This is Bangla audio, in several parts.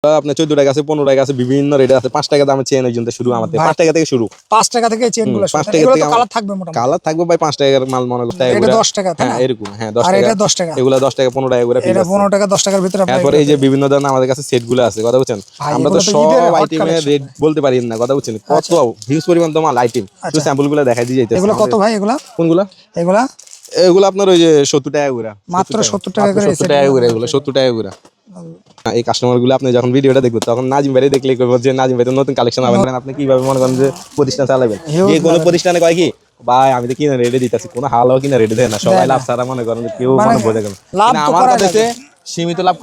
আপনার 14 টাকা আছে 15 টাকা আছে বিভিন্ন রেট আছে 5 টাকা দামের চেন পর্যন্ত শুরু আমাদের 5 টাকা থেকে শুরু 5 টাকা থেকে চেনগুলো শুরু এগুলো তো কালার থাকবে মোটামুটি কালার থাকবে ভাই 5 টাকার মাল মনে করতে এটা 10 টাকা তাই না এরকম 10 আর টাকা এটা 10 টাকা এগুলা 10 টাকা 15 টাকা করে এটা 15 টাকা 10 টাকার ভিতরে তারপরে এই যে বিভিন্ন ধরনের আমাদের কাছে সেটগুলো আছে কথা বুঝছেন আমরা তো সব আইটেমের রেট বলতে পারি না কথা বুঝছেন কত হিউজ পরিমাণ তো মাল আইটেম একটু স্যাম্পলগুলো দেখাই দিয়ে যাইতেছে এগুলো কত ভাই এগুলা কোনগুলা এগুলো আপনার ওই যে 70 টাকা করে মাত্র 70 টাকা করে 70 টাকা করে এগুলো 70 টাকা করে এই কাস্টমার গুলো আপনি যখন ভিডিওটা দেখবেন তখন নাজিম ভাই দেখলে কইবো যে নাজিম ভাই তো নতুন কালেকশন আনবেন আপনি কিভাবে মনে করেন যে প্রতিষ্ঠান চালাবেন এই কোন প্রতিষ্ঠানে কয় কি ভাই আমি তো কিনা রেডি দিতেছি কোন হালও কিনা রেডি দেয় না সবাই লাভ ছাড়া মনে করেন কেউ মনে বোঝে কেন আমার কাছে সীমিত লাভ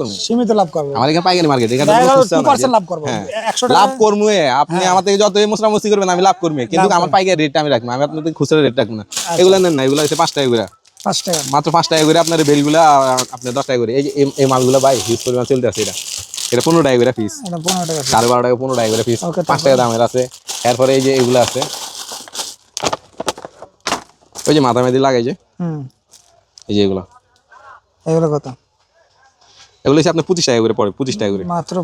করব আমার এখানে পাইকারি মার্কেট এখানে 2% লাভ করব 100 টাকা লাভ করব আপনি আমার থেকে যত মশরামশি করবেন আমি লাভ করব কিন্তু আমার পাইকারি রেটটা আমি রাখবো আমি আপনাদের খুচরা রেট রাখবো না এগুলো নেন না এগুলো হচ্ছে 5 টাকা করে 5 টাকা মাত্র 5 টাকা করে আপনার বেলগুলা আপনি 10 টাকা করে এই যে এই মালগুলো ভাই হিউজ পরিমাণ চলতে আছে এটা 15 টাকা করে পিস এটা 15 টাকা 12.5 টাকা 15 টাকা করে পিস 5 টাকা দামের আছে এরপরে এই যে এগুলো আছে ওই যে মাথা মেদি লাগাই যে এই যে এগুলো কত এগুলো হচ্ছে আপনার 25 টাকা করে পড়ে 25 টাকা করে মাত্র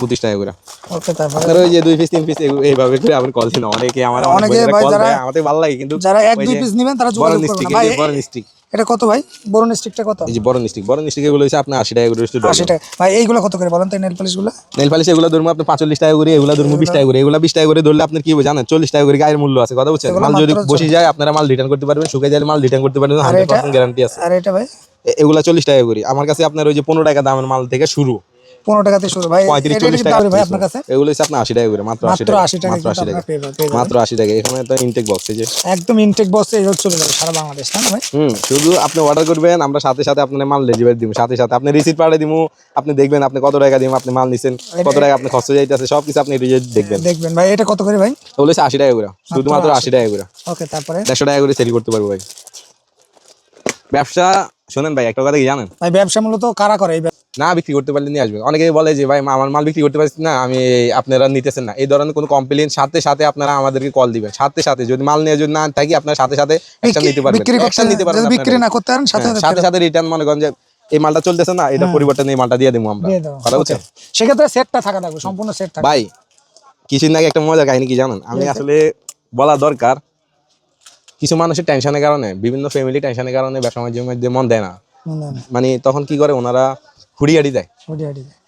25 টাকা করে ওকে তারপরে আপনার ওই যে 2 পিস 3 পিস এইভাবে করে আপনি কল দিন অনেকে ভাই যারা আমাদের ভালো লাগে কিন্তু যারা 1-2 পিস নেবেন তারা যোগাযোগ করবেন ভাই বড় স্টিক এটা কত ভাই বড় স্টিকটা কত এই যে বড় স্টিক এগুলো হচ্ছে আপনি 80 টাকা করে 80 টাকা ভাই এইগুলো কত করে বলেন তো নেল পলিশ এগুলো ধরুন আপনি 45 টাকা করে এগুলো ধরুন 20 টাকা করে এগুলো 20 টাকা করে ধরলে আপনি কি জানেন 40 টাকা করে গায়ের মূল্য আছে কথা বুঝছেন মাল যদি বসে যায় আপনারা মাল রিটার্ন করতে পারবেন শুকিয়ে গেলে মাল রিটার্ন করতে পারবেন 100% গ্যারান্টি আছে আর এটা ভাই এগুলা 40 টাকা করে আমার কাছে আপনার ওই যে 15 টাকা দামের মাল থেকে শুরু 15 টাকাতে শুরু ভাই 35-40 টাকা ভাই আপনার কাছে এগুলো হচ্ছে আপনার 80 টাকা করে মাত্র 80 টাকা মাত্র 80 টাকা এখানে তো ইনটেক বক্স এই যে একদম ইনটেক বক্সে এই চলে যাবে সারা বাংলাদেশ না ভাই শুধু আপনি অর্ডার করবেন আমরা সাথে সাথে আপনার মাল ডেলিভারি দিব সাথে সাথে আপনি রিসিট পাঠিয়ে দিমু আপনি দেখবেন আপনি কত টাকা দিমু আপনি মাল নিছেন কত টাকা আপনি খরচ যাইতেছে সবকিছু আপনি দেখবেন ভাই এটা কত করে ভাই এগুলো হচ্ছে 80 টাকা করে শুধুমাত্র 80 টাকা করে ওকে তারপরে 150 টাকা করে সেল করতে পারবো ভাই ব্যবসা শুনেন ভাই একটা কথা কি জানেন ভাই ব্যবসা মূলত কারা করে এই না বিক্রি করতে পারলে নিয়ে আসবে অনেকে বলে যে ভাই আমার মাল বিক্রি করতে পারছি না আমি আপনারা নিতেছেন না এই ধরনের কোনো কমপ্লেইন সাথে সাথে আপনারা আমাদেরকে কল দিবেন সাথে সাথে যদি মাল নিয়ে যদি না থাকি আপনারা সাথে সাথে অ্যাকশন নিতে পারবেন অ্যাকশন নিতে পারবেন যদি বিক্রি না করতে পারেন সাথে সাথে রিটার্ন মনে করেন যে এই মালটা চলতেছে না এটা পরিবর্তন এই মালটা দিয়ে দেবো আমরা কথা বুঝছেন সেক্ষেত্রে সেটটা থাকা লাগবে সম্পূর্ণ সেট থাকবে ভাই কিছুদিন আগে একটা মজার কাহিনী কি জানেন আমি আসলে বলা দরকার কিছু মানুষের টেনশনের কারণে বিভিন্ন ফ্যামিলি টেনশনের কারণে ব্যবসা বাণিজ্যের মধ্যে মন দেয় না মানে তখন কি করে ওনারা হুড়িয়াড়ি দেয়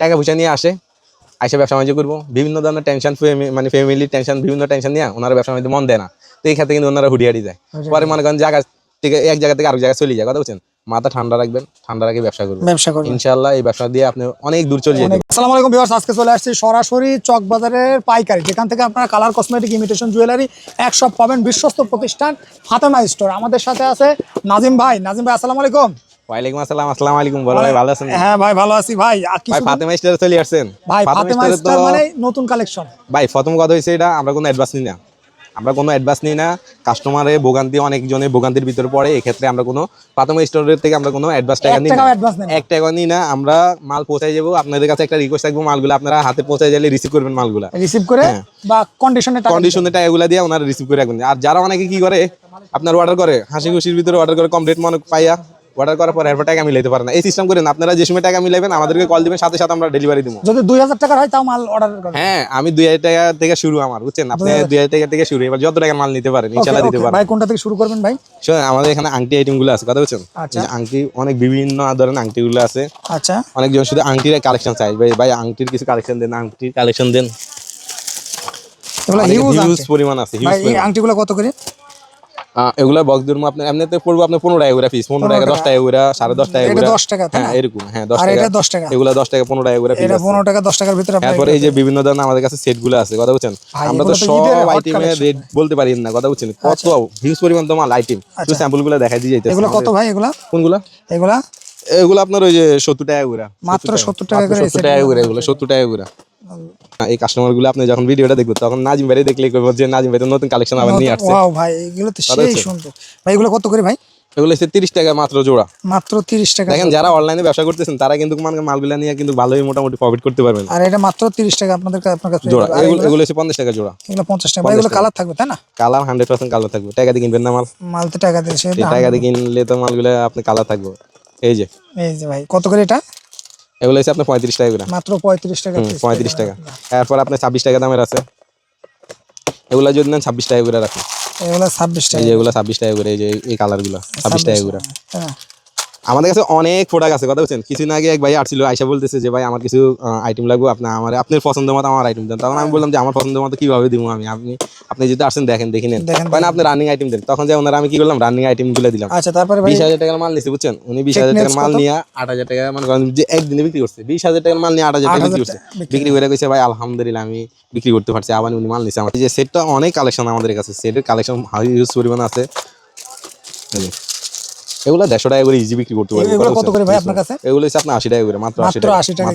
টাকা পয়সা নিয়ে আসে ব্যবসা বাণিজ্য করবো বিভিন্ন ধরনের টেনশন মানে ফ্যামিলি টেনশন বিভিন্ন টেনশন নিয়ে ওনারা ব্যবসা বাণিজ্য মন দেয় না তো এই ক্ষেত্রে কিন্তু ওনারা হুড়িয়াড়ি দেয় পরে মনে করেন জায়গা থেকে এক জায়গা থেকে আরেক জায়গায় চলে যায় কথা বলছেন মাথা ঠান্ডা রাখবেন ঠান্ডা রাখে ব্যবসা করবেন ইনশাআল্লাহ এই ব্যবসা দিয়ে আপনি অনেক দূর চলে যাবেন আসসালামু আলাইকুম ভিউয়ার্স আজকে চলে আসছি সরাসরি চক বাজারের পাইকারি যেখান থেকে আপনারা কালার কসমেটিক ইমিটেশন জুয়েলারি এক সব পাবেন বিশ্বস্ত প্রতিষ্ঠান ফাতেমা স্টোর আমাদের সাথে আছে নাজিম ভাই আসসালামু আলাইকুম ওয়ালাইকুম আসসালাম আসসালামু আলাইকুম বড় ভাই ভালো আছেন হ্যাঁ ভাই ভালো আছি ভাই ভাই ফাতেমা স্টোরে চলে আসছেন ভাই ফাতেমা স্টোর মানে নতুন কালেকশন ভাই প্রথম কথা হইছে এটা আমরা কোনো অ্যাডভান্স নিই না কাস্টমারে ভোগান্তি অনেকজনের ভোগান্তির ভিতরে পড়ে এই ক্ষেত্রে আমরা কোনো ফাতেমা স্টোরের থেকে আমরা কোনো অ্যাডভান্স টাকা নিই না 1 টাকা নিই না আমরা মাল পৌঁছাই যাব আপনাদের কাছে একটা রিকোয়েস্ট থাকবে মালগুলো আপনারা হাতে পৌঁছাই গেলে রিসিভ করবেন মালগুলো রিসিভ করে বা কন্ডিশনে টাকাগুলো দিয়ে ওনারা রিসিভ করে রাখবেন আর যারা অনেকে কি করে আপনার অর্ডার করে হাসি খুশির ভিতরে অর্ডার করে কম রেট মনে পাইয়া অর্ডার করার পর এরপর টাকা মিলাইতে পারেন এই সিস্টেম করেন আপনারা যে সময় টাকা মিলাইবেন আমাদেরকে কল দিবেন সাথে সাথে আমরা ডেলিভারি দিব যদি 2000 টাকা হয় তাও মাল অর্ডার করবেন হ্যাঁ আমি 2000 টাকা থেকে শুরু আমার বুঝছেন আপনি 2000 টাকা থেকে শুরু এবার যত টাকা মাল নিতে পারেন ইনশাআল্লাহ দিতে পারেন ভাই কোনটা থেকে শুরু করবেন ভাই শুনুন আমাদের এখানে আংটি আইটেমগুলো আছে কথা বলছেন আংটি অনেক বিভিন্ন ধরনের আংটিগুলো আছে আচ্ছা অনেকজন শুধু আংটির কালেকশন চাই ভাই আংটির কিছু কালেকশন দেন আংটির কালেকশন দেন এগুলো হিউজ পরিমাণ আছে ভাই এই আংটিগুলো কত করে এগুলা বক্স ধরুন আপনি এমনিতে পড়বো আপনি 15 টাকা করে পিস 15 টাকা 10 টাকা করে 10.5 টাকা করে 10 টাকা হ্যাঁ এরকম 10 টাকা আর এটা 10 টাকা এগুলা 10 টাকা 15 টাকা করে পিস এটা 15 টাকা 10 টাকার ভিতরে তারপরে এই যে বিভিন্ন ধরনের আমাদের কাছে সেটগুলো আছে কথা বুঝছেন আমরা তো সব আইটেমের রেট বলতে পারি না কথা বুঝছেন কত হিউজ পরিমাণ তো মাল আইটেম একটু স্যাম্পলগুলো দেখাই দিয়ে যাইতেছে এগুলো কত ভাই কোনগুলা এগুলো আপনার ওই যে 70 টাকা করে মাত্র 70 টাকা করে 70 টাকা করে এগুলো 70 টাকা করে এই কাস্টমার গুলো আপনি যখন ভিডিওটা দেখবেন তখন নাজিম ভাই দেখলে কইবো যে নাজিম ভাই তো নতুন কালেকশন আবার নিয়ে আসছে ওয়াও ভাই এগুলো তো সেই সুন্দর ভাই এগুলো কত করে ভাই এগুলো হচ্ছে 30 টাকা মাত্র জোড়া মাত্র 30 টাকা দেখেন যারা অনলাইনে ব্যবসা করতেছেন তারা কিন্তু মালগুলা নিয়ে কিন্তু ভালোই মোটামুটি প্রফিট করতে পারবেন আর এটা মাত্র 30 টাকা আপনার কাছে জোড়া এগুলো হচ্ছে 50 টাকা জোড়া এগুলো 50 টাকা ভাই এগুলো কালার থাকবে তাই না কালার 100% কালার থাকবে টাকা দিয়ে কিনবেন না মাল তো টাকা দিয়ে টাকা দিয়ে কিনলে তো মালগুলা আপনি কালার থাকবে এই যে ভাই কত করে এটা এগুলো হচ্ছে আপনার 35 টাকা করে, মাত্র 35 টাকা পিস, 35 টাকা। এরপর আপনার 26 টাকা দামের আছে, এগুলো যদি নেন 26 টাকা করে রাখুন। এগুলো 26 এই টাকা, যে এগুলো 26 টাকা করে, এই যে এই কালারগুলো 26 টাকা করে। হ্যাঁ। আমাদের কাছে অনেক প্রোডাক্ট আছে, কথা বলছেন। কিছুদিন আগে এক ভাই আসছিল, আইসা বলতেছে যে ভাই আমার কিছু আইটেম লাগবে, আপনার পছন্দ মতো আমার আইটেম দেন। তখন আমি বললাম যে আমার পছন্দ মতো কিভাবে দিব আমি, আপনি যদি আসেন দেখেন, দেখে নেন, না আপনি রানিং আইটেম দেন। তখন যে ওনারা আমি কি করলাম, রানিং আইটেম গুলো দিলাম। আচ্ছা, তারপরে ভাই 20,000 টাকার মাল নিচ্ছে, বুঝছেন। উনি 20,000 টাকার মাল নিয়ে 8,000 টাকা মানে করেন যে একদিনে বিক্রি করছে। 20,000 টাকার মাল নিয়ে 8,000 টাকা বিক্রি করছে। বিক্রি করে কইছে ভাই আলহামদুলিল্লাহ আমি বিক্রি করতে পারছি। আবার উনি মাল নিচ্ছে আমার। এই যে সেটটা অনেক কালেকশন আমাদের কাছে, সেটের কালেকশন হিউজ পরিমাণ আছে। এগুলো 150 টাকা করে ইজি বিক্রি করতে পারবেন। এগুলো কত করে ভাই আপনার কাছে? এগুলো হচ্ছে আপনার 80 টাকা করে, মাত্র 80 টাকা, মাত্র 80 টাকা,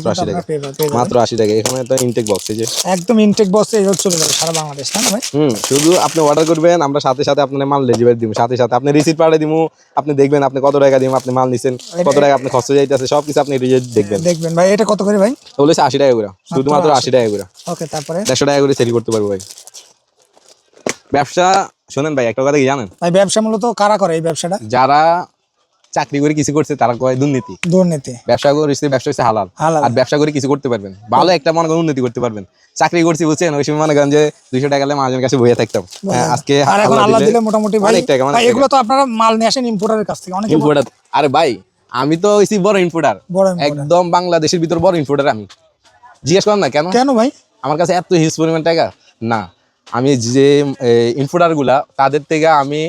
মাত্র 80 টাকা। এখানে একটা ইনটেক বক্স, এই যে একদম ইনটেক বক্স, এই চলে যাবে সারা বাংলাদেশ, না ভাই? শুধু আপনি অর্ডার করবেন, আমরা সাথে সাথে আপনার মাল ডেলিভারি দিব, সাথে সাথে আপনি রিসিপ্ট পাঠিয়ে দিব। আপনি দেখবেন আপনি কত টাকা দিব, আপনি মাল নিছেন কত টাকা, আপনি খরচ যাইতেছে সবকিছু আপনি দেখবেন ভাই। এটা কত করে ভাই? ওগুলো হচ্ছে 80 টাকা করে, শুধুমাত্র 80 টাকা করে। ওকে, তারপরে 150 টাকা করে সেল করতে পারবো ভাই। ব্যবসা শোনেন ভাই, একটা কথা কি জানেন ভাই, ব্যবসা মূলত কারা করে এই ব্যবসাটা? যারা চাকরি করে কিছু করছে তারা কয় দুর্নীতি। ব্যবসা করেছে, ব্যবসা হচ্ছে হালাল। আর ব্যবসা করে কিছু করতে পারবেন, ভালো একটা মনে করেন উন্নতি করতে পারবেন। চাকরি করছি বুঝছেন, ওই সময় মনে করেন যে 200 টাকা মাঝের কাছে বইয়ে থাকতাম। আজকে আর এখন আল্লাহ দিলে মোটামুটি ভাই, এগুলো তো আপনারা মাল নিয়ে আসেন ইম্পোর্টারের কাছ থেকে, অনেক ইম্পোর্টার। আরে ভাই আমি তো হইছি বড় ইম্পোর্টার, একদম বাংলাদেশের ভিতর বড় ইম্পোর্টার আমি। জিজ্ঞেস করেন না কেন কেন ভাই? আমার কাছে এত হিউজ পরিমাণ টাকা না, আমি যে ইম্পোর্টার গুলা তাদের থেকে আমি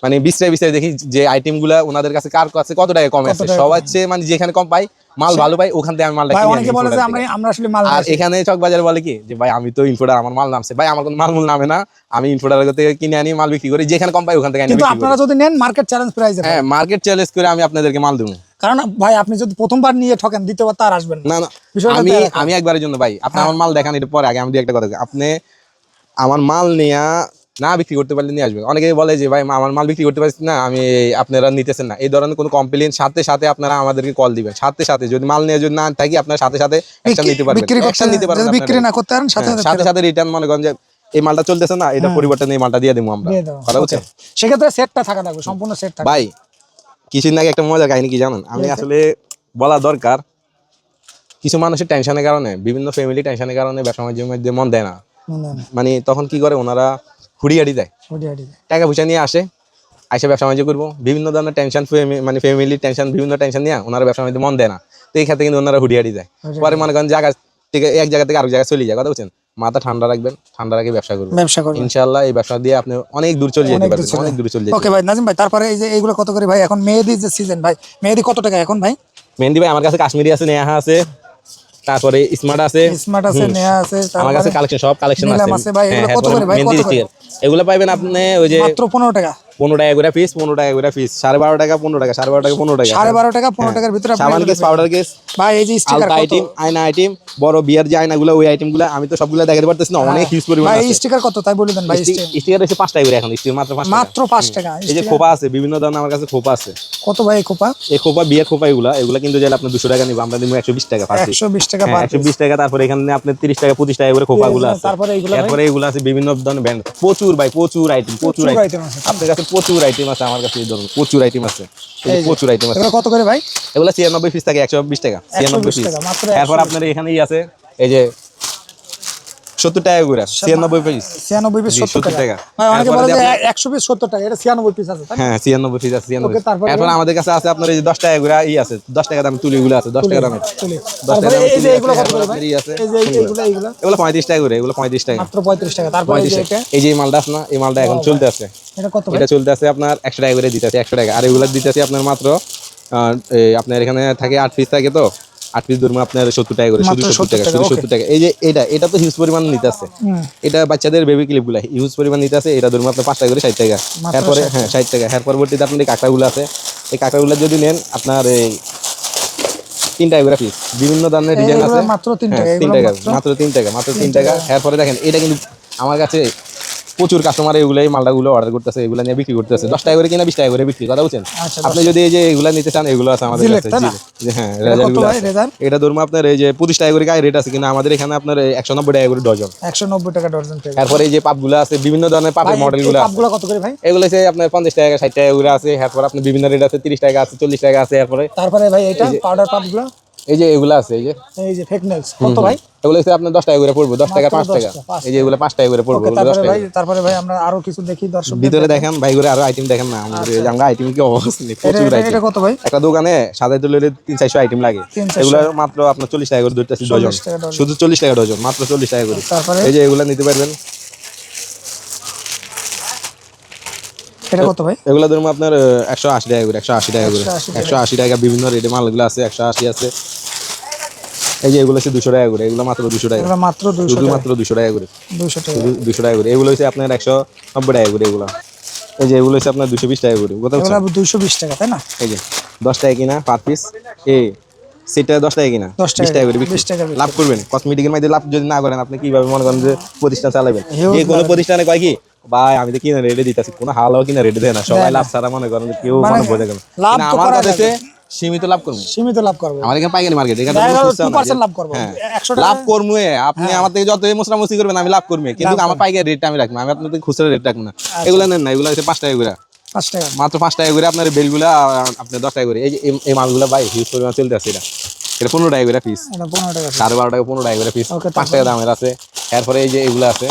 মানে বিস্তারিত দেখি যে আইটেম গুলা ওনাদের কাছে কার কাছে কত টাকা কম আছে। সবার চেয়ে মানে যেখানে কম পাই, মাল ভালো পাই, ওখান থেকে আমি মালটা কিনে আনি। অনেকে বলে যে আমরা আসলে মাল, আর এখানে চকবাজার বলে কি যে ভাই আমি তো ইম্পোর্টার, আমার মাল নামছে। ভাই আমার কোনো মাল নামে না, আমি ইম্পোর্টার থেকে কিনে আনি, মাল বিক্রি করি, যেখানে কম পাই ওখান থেকে আনি। কিন্তু আপনারা যদি নেন মার্কেট চ্যালেঞ্জ প্রাইসে, হ্যাঁ মার্কেট চ্যালেঞ্জ করে আমি আপনাদেরকে মাল দেবো। কারণ ভাই আপনি যদি প্রথমবার নিয়ে ঠকেন, দ্বিতীয়বার তার আসবেন না। না আমি একবারের জন্য ভাই, আপনি আমার মাল দেখান, এটা পরে আগে আমি একটা কথা, আপনি আমার মাল নিয়ে না বিক্রি করতে পারলে নিয়ে আসবেন। অনেকে বলে যে ভাই আমার মাল বিক্রি করতে পারছি না, আমি আপনারা নিতেছেন না, এই ধরনের কোনো কমপ্লেইন সাথে সাথে আপনারা আমাদেরকে কল দিবেন। সাথে সাথে যদি মাল নিয়ে যদি না থাকি, আপনারা সাথে সাথে অ্যাকশন নিতে পারবেন। অ্যাকশন নিতে পারবেন, বিক্রি না করতে পারেন সাথে সাথে রিটার্ন মনে করেন যে এই মালটা চলতেছে না, এটা পরিবর্তন এই মালটা দিয়ে দেবো আমরা। কথা বুঝছেন? সেক্ষেত্রে সেটটা থাকা লাগবে, সম্পূর্ণ সেট থাকবে। ভাই কিছুদিন আগে একটা মজার কাহিনী কি জানেন, আমি আসলে বলা দরকার, কিছু মানুষের টেনশনের কারণে, বিভিন্ন ফ্যামিলি টেনশনের কারণে ব্যবসা বাণিজ্যের মধ্যে মন দেয় না। মানে তখন কি করে ওনারা হুড়িয়াড়ি দেয়, টাকা পয়সা নিয়ে আসে, আইসা ব্যবসা বাণিজ্য করবো, বিভিন্ন ধরনের টেনশন, মানে ফ্যামিলি টেনশন, বিভিন্ন টেনশন নিয়ে ওনারা ব্যবসা বাণিজ্য মন দেয় না। তো এই ক্ষেত্রে কিন্তু ওনারা হুড়িয়াড়ি দেয়। পরে মনে করেন জায়গা থেকে এক জায়গা থেকে আরেক জায়গায় চলে যায়। কথা বলছেন, মাথা ঠান্ডা রাখবেন, ঠান্ডা রাখে ব্যবসা করবেন, ইনশাআল্লাহ এই ব্যবসা দিয়ে আপনি অনেক দূর চলে যেতে পারবেন, অনেক দূর চলে যেতে। ওকে ভাই নাজিম ভাই, তারপরে এই যে এইগুলো কত করে ভাই? এখন মেহেদি যে সিজন ভাই, মেহেদি কত টাকা এখন ভাই? মেহেদি ভাই আমার কাছে কাশ্মীরি আছে, নেহা আছে, তারপরে স্মার্ট আছে, নেহা আছে, আমার কাছে কালেকশন সব কালেকশন আছে ভাই। এগুলো কত করে ভাই? এগুলো পাইবেন আপনি ওই যে মাত্র 15 টাকা, 15 টাকা করে পিস, 15 টাকা করে পিস, 12.5 টাকা, 15 টাকা, 12.5 টাকা, 15 টাকা, 12.5 টাকা, 15 টাকার ভিতরে আপনি সাবান কেস, পাউডার কেস ভাই। এই যে স্টিকার কত? আইটেম, আয়না আইটেম, বড় বিয়ার যে আয়নাগুলো, ওই আইটেমগুলো আমি তো সবগুলো দেখাতে পারতেছি না, অনেক হিউজ পরিমাণ আছে। ভাই স্টিকার কত তাই বলে দেন ভাই। স্টিকার হচ্ছে 5 টাকা করে এখন, স্টিকার মাত্র 5 টাকা। এই যে খোপা আছে, বিভিন্ন ধরনের আমার কাছে খোপা আছে। কত ভাই খোপা? এই খোপা বিয়ার খোপা, এগুলা কিন্তু যাইলে আপনি 200 টাকা নিব, আমরা দিব 120 টাকা পার পিস, 120 টাকা পার পিস, 120 টাকা। তারপরে এখানে আপনি 30 টাকা 25 টাকা করে খোপাগুলো আছে। তারপরে এগুলো আছে বিভিন্ন ধরনের ব্র্যান্ড, প্রচুর ভাই, প্রচুর আইটেম, প্রচুর আইটেম আছে আপনার কাছে, প্রচুর আইটেম আছে আমার কাছে, এই ধরুন প্রচুর আইটেম আছে, প্রচুর আইটেম আছে। এগুলো কত করে ভাই? এগুলো 96 পিস থাকে, 120 টাকা, 96 পিস। তারপর আপনার এখানেই আছে এই যে 70 টাকা করে 96 পিস, 96 পিস 70 টাকা ভাই। অনেকে বলে যে 100 পিস 70 টাকা, এটা 96 পিস আছে। হ্যাঁ 96 পিস আছে, 96। তারপর আমাদের কাছে আছে আপনার এই যে 10 টাকা করে ই আছে, 10 টাকা দাম তুলিগুলো আছে, 10 টাকা দামের, 10 টাকা দামের। এই যে এগুলো কত করে ভাই? এই যে এগুলো 35 টাকা করে, এগুলো 35 টাকা, মাত্র 35 টাকা। তারপর এই যে মালটা আছে না, এই মালটা এখন চলতে আছে, এটা কত ভাই? এটা চলতে আছে আপনার 100 টাকা করে দিতেছে, 100 টাকা। আর এগুলো দিতেছে আপনার মাত্র আপনার এখানে থাকে 8 পিস থাকে, তো 8 পিস ধরুন আপনার 70 টাকা করে, শুধু 70 টাকা, শুধু 70 টাকা। এই যে এটা তো হিউজ পরিমাণ নিতে আছে, এটা বাচ্চাদের বেবি ক্লিপগুলো হিউজ পরিমাণ নিতে আছে, এটা ধরুন আপনার 5 টাকা করে 60 টাকা। এরপরে 60 টাকা। এর পরবর্তীতে আপনার এই কাঁকড়াগুলো আছে, এই কাঁকড়াগুলো যদি নেন আপনার এই 3 টাকা করে পিস, বিভিন্ন ধরনের ডিজাইন আছে, মাত্র 3 টাকা, 3 টাকা, মাত্র 3 টাকা, মাত্র 3 টাকা। এরপরে দেখেন এটা কিন্তু আমার কাছে প্রচুর কাস্টমার এগুলো এই মালটাগুলো অর্ডার করতেছে, এগুলো নিয়ে বিক্রি করতেছে, 10 টাকা করে কিনা 20 টাকা করে বিক্রি। কথা বুঝছেন? আপনি যদি এই যে এগুলা নিতে চান, এগুলো আছে আমাদের কাছে। হ্যাঁ এটা ধরুন আপনার এই যে 25 টাকা করে গায়ে রেট আছে, কিন্তু আমাদের এখানে আপনার 190 টাকা করে ডজন, 190 টাকা ডজন। এরপরে এই যে পাপগুলো আছে, বিভিন্ন ধরনের পাপের মডেলগুলো আছে। পাপগুলো কত করে ভাই? এগুলো আছে আপনার 50 টাকা 60 টাকা করে আছে। এরপর আপনার বিভিন্ন রেট আছে, 30 টাকা আছে, 40 টাকা আছে। তারপরে ভাই এটা পাউডার পাপগুলো, এই যে এগুলা আছে এই যে ফেক নেলস কত ভাই? এগুলো হচ্ছে আপনার 10 টাকা করে পড়বে, 10 টাকা 5 টাকা। এই যে এগুলো 5 টাকা করে পড়বে, ওকে, এগুলো 10 তারপরে টাকা। ভাই আমরা আরো কিছু দেখি দর্শক। ভিতরে দেখেন ভাই করে আরো আইটেম দেখেন না, আমরা আইটেম কি অবস্থা নেই, প্রচুর আইটেম। এটা কত ভাই? একটা দোকানে সাজাইতে লইলে 300-400 আইটেম লাগে, 300-400 এগুলো মাত্র আপনার 40 টাকা করে ধরতেছি ডজন, 40 টাকা ডজন। শুধু 40 টাকা ডজন, মাত্র 40 টাকা করে। তারপরে এই যে এগুলো নিতে পারবেন। এটা কত ভাই? এগুলো ধরুন আপনার 180 টাকা করে, 180 টাকা করে, 180 টাকা। বিভিন্ন রেটে মালগুলো আছে, 180 আছে। এই যে এগুলো হচ্ছে 200 টাকা করে, এগুলো মাত্র 200 টাকা, এগুলো মাত্র 200 শুধু টাকা, মাত্র 200 টাকা করে, 200 টাকা। শুধু 200 টাকা করে। এগুলো হচ্ছে আপনার 190 টাকা করে এগুলো। এই যে এগুলো হচ্ছে আপনার 220 টাকা করে, কোথাও এগুলো 220 টাকা তাই না? এই যে 10 টাকা কিনা পার পিস, এই সেটা 10 টাকা কিনা, 10 20 টাকা করে 20 টাকা বিক্রি। লাভ করবেন। কসমেটিকের মধ্যে লাভ যদি না করেন, আপনি কিভাবে মনে করেন যে প্রতিষ্ঠান চালাবেন? Huge যে কোনো লাভ। প্রতিষ্ঠানে কয় কি, ভাই আমি তো কিনা রেটে দিতেছি, কোনো হালাও কিনা রেটে দেয় না, সবাই লাভ ছাড়া মনে করেন যে কেউ মানে মনে বোঝে কেন। লাভ কিন্তু তো আমার করা কথা হচ্ছে যাবে। সীমিত লাভ করবো, সীমিত লাভ করবে। আমাদের এখানে পাইকারি মার্কেট, এখানে দেখা গেল কোনো খুচরা না, 2% লাভ করবো। হ্যাঁ 100 টাকা লাভ করবো। আপনি আমার থেকে যত মুসরামুসি করবেন আমি লাভ করবো, কিন্তু আমার পাইকারি রেটটা আমি রাখবো, আমি আপনাদের খুচরা রেট রাখবো না। এগুলো নেন না, এগুলো হচ্ছে 5 টাকা করে, 5 টাকা। মাত্র 5 টাকা করে। আপনার বেলগুলা আপনার 10 টাকা করে। এই যে এই মালগুলা ভাই হিউজ পরিমাণ চলতে আছে, এটা 15 টাকা করে পিস, এটা 15 টাকা। 12.5 টাকা 15 টাকা করে পিস, Okay, 5 টাকা দামের আছে। এরপরে এই যে এগুলো আছে,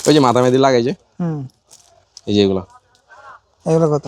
ওই যে মাথা মেহেদি লাগাই যে, এই যে এগুলো কত?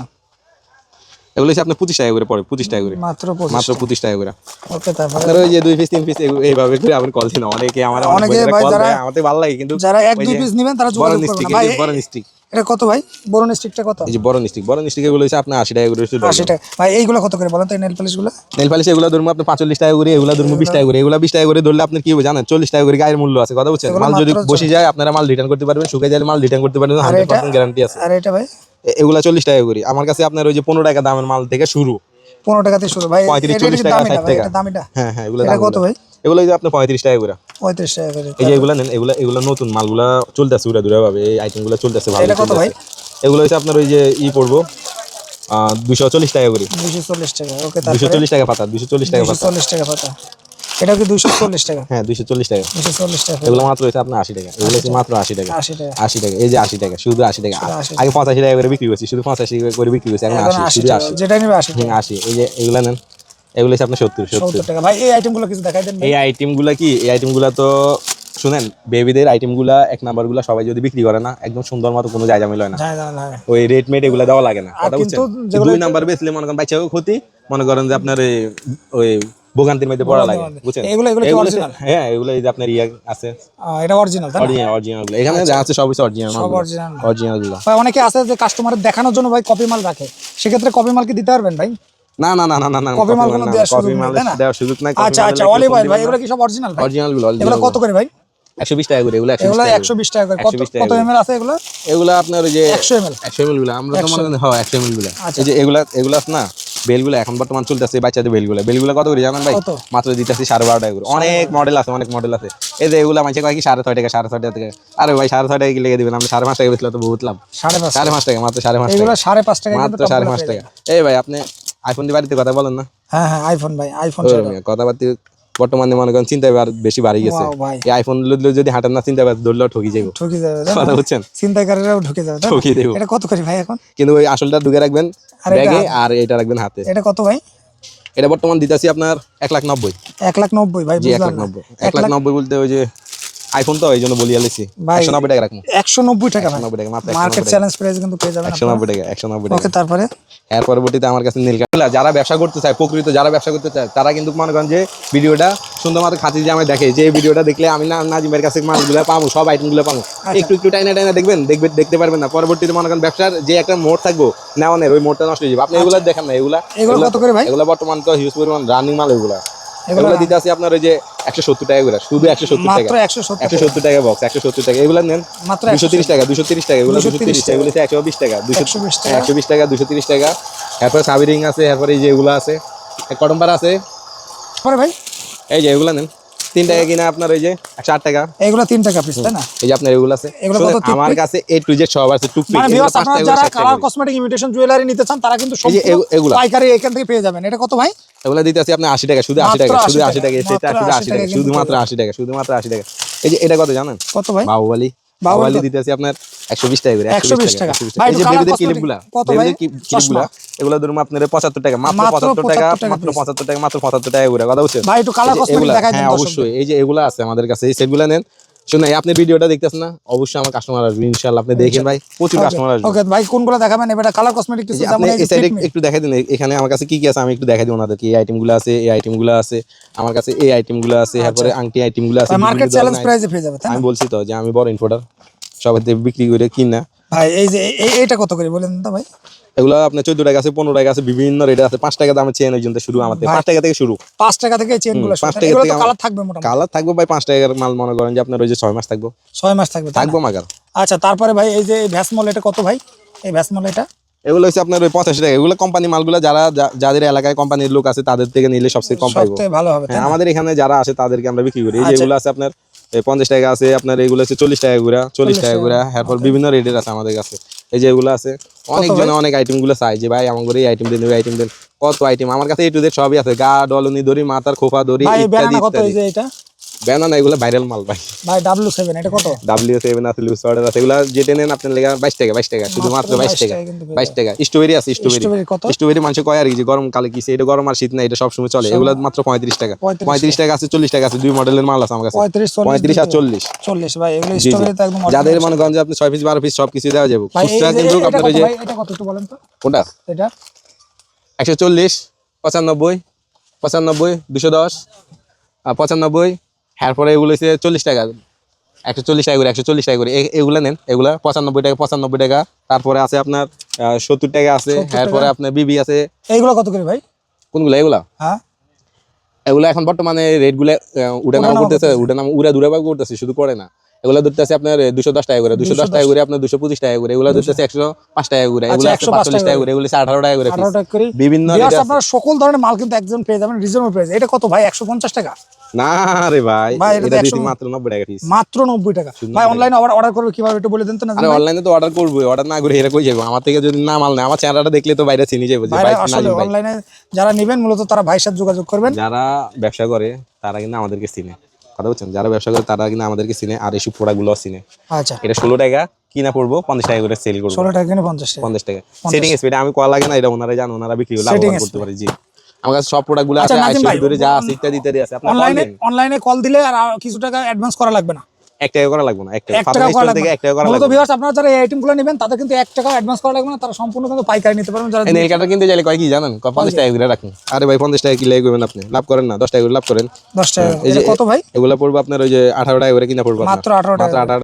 এগুলো হচ্ছে আপনার 25 টাকা করে পড়ে, 25 টাকা করে, মাত্র মাত্র 25 টাকা করে। ওকে, তারপরে আপনার ওই যে 2 পিস 3 পিস এইভাবে করে আপনি কল দিন, অনেকে আমার অনেকে ভাই যারা আমাদের ভালো লাগে, কিন্তু যারা 1-2 পিস নেবেন তারা যোগাযোগ করবেন না ভাই। বড় নিস্টিক, এটা কত ভাই? বড় স্টিকটা কত? এই যে বড় নিস্টিক এগুলো হচ্ছে আপনার 80 টাকা করে, 80 টাকা। ভাই এইগুলো কত করে বলেন তো, নেল পলিশ গুলো? নেল পালিশ এগুলো ধরুন আপনার 45 টাকা করে, এগুলো ধরুন 20 টাকা করে। এগুলো 20 টাকা করে ধরলে আপনি কি হবে জানেন, 40 টাকা করে গায়ের মূল্য আছে, কথা বুঝছেন? মাল যদি বসে যায় আপনারা মাল রিটার্ন করতে পারবেন, শুকিয়ে গেলে মাল রিটার্ন করতে পারবেন, 100% গ্যারান্টি আছে। আর এটা ভাই? এগুলা 40 টাকা করে। আমার কাছে আপনার ওই যে 15 টাকা দামের মাল থেকে শুরু, 15 টাকাতে শুরু ভাই। 35-40 টাকা, 60 টাকা। এটা দামিটা? হ্যাঁ এগুলো এটা কত ভাই? এগুলো যে আপনার 35 টাকা করে, 35 টাকা করে। এই যে এগুলো নেন, এগুলো নতুন মালগুলা চলতেছে উড়া দুরা ভাবে, এই আইটেমগুলো চলতেছে ভালো। এটা কত ভাই? এগুলো হচ্ছে আপনার ওই যে পড়বো 240 টাকা করে, 240 টাকা। ওকে, তারপরে 240 টাকা পাতা, 240 টাকা পাতা। 240 টাকা পাতা। এটা কি 240 টাকা? হ্যাঁ 240 টাকা। 240 টাকা। এগুলো মাত্র হচ্ছে আপনার 80 টাকা, এগুলো হচ্ছে মাত্র 80 টাকা। 80 টাকা। 80 টাকা, এই যে 80 টাকা, শুধু 80 টাকা। 80 আগে 85 টাকা করে বিক্রি করছি, শুধু 85 টাকা করে বিক্রি করছি, এখন 80, শুধু 80। যেটা নিবে 80 টাকা। 80। এই যে এগুলো নেন, এগুলো হচ্ছে আপনার 70 টাকা। ভাই এই আইটেমগুলো কিছু দেখাই দেন। এই আইটেমগুলা কি, এই আইটেমগুলা তো শুনেন, বেবিদের আইটেমগুলা 1 নাম্বার গুলা সবাই যদি বিক্রি করে না, একদম সুন্দর মতো কোনো জায়গা মিলে না, ওই রেট মেট এগুলা দেওয়া লাগে না, কথা বুঝছেন? 2 নাম্বার বেচলে মনে করেন বাচ্চাও ক্ষতি, মনে করেন যে আপনার ওই ভোগান্তির মধ্যে পড়া লাগে, বুঝছেন? এগুলো কি অরিজিনাল? হ্যাঁ এগুলো এই যে আপনার আছে, এটা অরিজিনাল তাই না? অরিজিনাল গুলো এখানে যা আছে সব হচ্ছে অরিজিনাল মাল, সব অরিজিনাল। অরিজিনাল গুলো। ভাই অনেকে আছে যে কাস্টমারের দেখানোর জন্য ভাই কপি মাল রাখে, সেক্ষেত্রে কপি মাল কি দিতে পারবেন ভাই? না না না না না না, কপি মাল কোনো দেওয়ার সুযোগ নেই তাই না? দেওয়ার সুযোগ নাই। আচ্ছা অলিভ অয়েল ভাই, এগুলো কি সব অরিজিনাল ভাই? অরিজিনাল গুলো, এগুলো কত করে ভাই? 120 টাকা করে। এগুলো এগুলো 120 টাকা করে। কত এমএল আছে এগুলো? এগুলো আপনার ওই যে 100 ml। 100 ml গুলো আমরা তো মনে করেন, হ্যাঁ 100 ml গুলো। এই যে এগুলো আছে না বেলগুলো, এখন বর্তমান চলতেছে বাচ্চাদের বেলগুলো কত করে জানেন ভাই? মাত্র দিতেছি 12.5 টাকা করে। অনেক মডেল আছে, অনেক মডেল আছে। এই যে এগুলো মানুষে কয় কি 6.5 টাকা, 6.5 টাকা। আরে ভাই 6.5 টাকা কি লেগে দিবেন, আমরা 5.5 টাকা বেচলে তো বহুত লাভ। 5.5 টাকা, মাত্র 5.5 টাকা। এগুলো 5.5 টাকা, মাত্র 5.5 টাকা। এই ভাই আপনি আইফোন দিয়ে বাড়িতে কথা বলেন না? হ্যাঁ আইফোন ভাই, আইফোন কথাবার্তা বর্তমানে মনে করেন চিন্তা বেশি বাড়ি গেছে। এই আইফোন যদি হাঁটার না চিন্তা ধরলেও ঠকি যাবে, কথা বুঝছেন? চিন্তাকারীরাও ঢুকে যাবে, ঠকি দেবো। এটা কত করে ভাই এখন? কিন্তু ওই আসলটা ঢুকে রাখবেন ব্যাগে, আর এটা রাখবেন হাতে। এটা কত ভাই? এটা বর্তমান দিতেছি আপনার 1,90,000। 1,90,000 ভাই? 1,90,000 বলতে ওই যে আইফোন তো এই জন্য বলি আলেছি, 190 টাকা রাখবো। 190 টাকা? 190 টাকা মাত্র, মার্কেট চ্যালেঞ্জ প্রাইস কিন্তু পেয়ে যাবেন 190 টাকা, 190 টাকা। ওকে, তারপরে এর পরবর্তীতে আমার কাছে নীল কাঠ, যারা ব্যবসা করতে চায়, প্রকৃত যারা ব্যবসা করতে চায়, তারা কিন্তু মনে করেন যে ভিডিওটা সুন্দর মতো খাতির যে আমি দেখে, যে ভিডিওটা দেখলে আমি নাজিমের কাছে মালগুলো পাবো, সব আইটেমগুলো পাবো। একটু টাইনা দেখতে পারবেন না, পরবর্তীতে মনে করেন ব্যবসার যে একটা মোড় থাকবো নেওয়ানের, ওই মোড়টা নষ্ট হয়ে যাবে। আপনি এগুলো দেখেন না, এগুলো কত করে ভাই? এগুলো বর্তমান তো হিউজ পরিমাণ রানিং মাল। এগুলো দিতে আছে আপনার ওই যে 170 টাকা করে, শুধু 170 টাকা, 170 টাকা বক্স, 170 টাকা। এগুলো নেন মাত্র 230 টাকা, 230 টাকা। এগুলো 230 টাকা, এগুলো 120 টাকা, 120 টাকা, 230 টাকা। এরপরে সাবিরিং আছে, এরপরে এই যে এগুলো আছে, কটম্বার আছে ভাই। এই যে এগুলো নেন 3 টাকা কিনা আপনার ওই যে 108 টাকা। এগুলো 3 টাকা পিস তাই না? এই যে আপনার এগুলো আছে, আমার কাছে A to Z সব আছে, টুকপি। মানে ভিউয়ার্স, আপনারা যারা কালার কসমেটিক ইমিটেশন জুয়েলারি নিতে চান তারা কিন্তু সম্পূর্ণ পাইকারি এখান থেকে পেয়ে যাবেন। এটা কত ভাই? এগুলো দিতে আছে আপনি 80 টাকা, শুধু 80 টাকা, শুধু 80 টাকা। সেটা শুধু 80 টাকা, শুধুমাত্র 80 টাকা, শুধুমাত্র 80 টাকা। এই যে এটা কত জানেন? কত ভাই? বাহুবলী দিতে আছে আপনার 120 টাকা করে, 120 টাকা। 120 ভাই, এই যে একটু বেবিদের colour ক্লিপগুলা, কত ভাই? বেবিদের ক্লিপগুলা, এগুলো ধরুন আপনার 75 টাকা, মাত্র মাত্র 75 টাকা, 75 টাকা মাত্র piece। 75 টাকা, মাত্র 75 টাকা করে, কথা বুঝছেন? ভাই, একটু কালার এই যে কসমেটিক এগুলা, দেখাই দেন হ্যাঁ দর্শকদের। অবশ্যই, এই যে এগুলা আছে আমাদের কাছে, এই সেটগুলা নেন। শুনুন আপনি ভিডিওটা দেখতেছেন না, অবশ্যই আমার কাস্টমার আসবে ইনশাআল্লাহ, আপনি দেখেন ভাই, প্রচুর কাস্টমার আসবে। ওকে ভাই, কোনগুলো দেখাবেন? এবারে কালার কসমেটিক কিছু, এই যে যেমন আপনি এই এই যে সাইডে Fit Me। একটু দেখাই দিন, এখানে আমার কাছে কি কি আছে আমি একটু দেখাই দিই ওনাদেরকে। এই আইটেমগুলো আছে, এই আইটেমগুলো আছে আমার কাছে, এই আইটেমগুলো আছে, তারপরে আংটি আইটেমগুলো আছে, মার্কেট বিভিন্ন চ্যালেঞ্জ ধরনের প্রাইসে পেয়ে যাবে, তাই না? আমি বলছি তো যে আমি বড় ইনফোটার, সবাই বিক্রি করে কিনা। ভাই এই যে এইটা কত করে বলেন তো ভাই? এগুলো আপনার 14 টাকা আছে, 15 টাকা আছে, বিভিন্ন রেটে আছে। 5 টাকা দামের চেন পর্যন্ত শুরু আমাদের, 5 টাকা থেকে শুরু। 5 টাকা থেকে চেনগুলো 5 শুরু। টাকা এগুলো থেকে তো কালার থাকবে মোটামুটি। কালার থাকবে ভাই 5 টাকার মাল, মনে করেন যে আপনার ওই যে 6 মাস থাকবো, 6 মাস থাকবে, তাই না? থাকবো মাগার। আচ্ছা, তারপরে ভাই এই যে ভ্যাসমল, এটা কত ভাই? এই ভ্যাসমল এটা এগুলো হচ্ছে আপনার ওই 85 টাকা। এগুলো কোম্পানি মালগুলো, যাদের এলাকায় কোম্পানির লোক আছে তাদের থেকে নিলে সবচেয়ে কম পাইবো। সবথেকে ভালো হবে, তাই হ্যাঁ, না? আমাদের এখানে যারা আসে তাদেরকে আমরা বিক্রি করি। এই যে আচ্ছা। এগুলো আছে আপনার 50 টাকা আছে, আপনার এগুলো আছে 40 টাকা করে, 40 টাকা করে, এরপর বিভিন্ন রেটের আছে আমাদের কাছে। এই যে এগুলো আছে, অনেকজন অনেক আইটেম গুলো চাই যে ভাই আমার এই আইটেম দেন, ওই আইটেম দেন। কত আইটেম আমার কাছে, এ টু জেড সবই আছে, গা ডলনি দড়ি, মাথার খোপা দড়ি, ভাই ইত্যাদি ব্যানানা কত? এই ইত্যাদি। যে এটা ব্যানানা এগুলো ভাইরাল মাল ভাই। ভাই W7, এটা কত? W7 আছে, লুজ অর্ডার আছে, এগুলো যেটা নেন আপনার লেগে 22 টাকা, 22 টাকা, শুধুমাত্র 22 টাকা, কিন্তু 22 টাকা। স্ট্রবেরি আছে, স্ট্রবেরি কত? স্ট্রবেরি মানুষ কয় আর কি যে গরম কালে কিছে, এটা গরম আর শীত না, এটা সবসময় চলে। এগুলো মাত্র 35 টাকা, 35 টাকা আছে, 40 টাকা আছে, দুই মডেলের মাল আছে আমার কাছে, 35 আর 40। 40 ভাই, এগুলো জি জি, স্ট্রবেরি তো একদম যাদের মনে করেন যে আপনি 6 পিস 12 পিস সব কিছু দেওয়া যাবে। ভাই। খুচরা কিন্তু এটা আপনার কত ওই যে ভাই? এটা কত একটু বলেন তো? কোনটা, এটা 140, 95, 95, 210, 95, এরপরে এগুলো হচ্ছে 40 টাকা, 140 টাকা করে, 140 টাকা করে। এগুলা নেন, এগুলা 95 টাকা, 95 টাকা। তারপরে আছে আপনার 70 টাকা আছে, 70 টাকা। এরপরে আপনার বিবি আছে। এইগুলো কত করে ভাই? কোনগুলা এগুলা? হ্যাঁ, এগুলা এখন বর্তমানে রেট গুলা উঠানামা করতেছে, উঠানামা উড়া দূরে করতেছে, শুধু করে না। এগুলা ধরতেছে আপনার 210 টাকা করে, 210 টাকা করে, আপনার 225 টাকা করে। এগুলা ধরতেছে 105 টাকা করে, এগুলা 145 টাকা করে, এগুলো 18 টাকা করে 18 টাকা করে। বিভিন্ন ভিউয়ার্স, রেট আছে। আপনারা সকল ধরনের মাল কিন্তু একজন পেয়ে যাবেন রিজনেবল প্রাইস। এটা কত ভাই? 150 টাকা? না রে ভাই, ভাই, এটা এটা তো দিছি 100 মাত্র 90 টাকা পিস। মাত্র 90 টাকা। ভাই, অনলাইনে অর্ডার করবে কিভাবে একটু বলে দেন তো না? আরে অনলাইনে তো অর্ডার করবো, অর্ডার না করে এরা কই যাবো? আমার থেকে যদি না মাল নেয়, আমার চেহারাটা দেখলে তো বাইরে চিনি যাবো যে ভাই ভাই আসলে নাজিম ভাই। অনলাইনে যারা নেবেন মূলত তারা ভাইয়ের সাথে যোগাযোগ করবেন। যারা ব্যবসা করে তারা কিন্তু আমাদেরকে চিনে, কথা বলছেন, যারা ব্যবসা করে তারা কিন্তু আমাদেরকে চিনে, আর এইসব প্রোডাক্ট গুলো চিনে। আচ্ছা, এটা 16 টাকা কিনা পড়বো, 50 টাকা করে সেল করবো। 16 টাকা কিনে 50 টাকা। 50 টাকা সেটিং স্পিড আমি কল লাগে না, এটা ওনারা জানো, ওনারা বিক্রি করে লাভবান করতে পারে। জি, আমার কাছে সব প্রোডাক্ট গুলো আছে, নাজিম ভাই, ধরে যা আছে ইত্যাদি ইত্যাদি আছে। আপনি অনলাইনে কল দিলে আর কিছু টাকা অ্যাডভান্স করা লাগবে না? 1 টাকা করা লাগবে না, 1 টাকা 1 টাকা করা লাগবে থেকে না। 1 টাকা করা মূলত লাগবে না। ভিউয়ার্স, আপনারা যারা এই আইটেমগুলো নেবেন তাদের কিন্তু 1 টাকা অ্যাডভান্স করা লাগবে না, তারা সম্পূর্ণ কিন্তু পাইকারি নিতে পারবেন। যারা এই নেল কাটার কিনতে চাইলে কয় কি জানেন, 50 টাকা করে রাখুন। আরে ভাই 50 টাকা কি লাভ করবেন আপনি? লাভ করেন না, 10 টাকা করে লাভ করেন। 10 টাকা। এই যে এটা কত ভাই? এগুলা পড়বো আপনার ওই যে 18 টাকা করে কিনা পড়বো, মাত্র 18 টাকা। মাত্র 18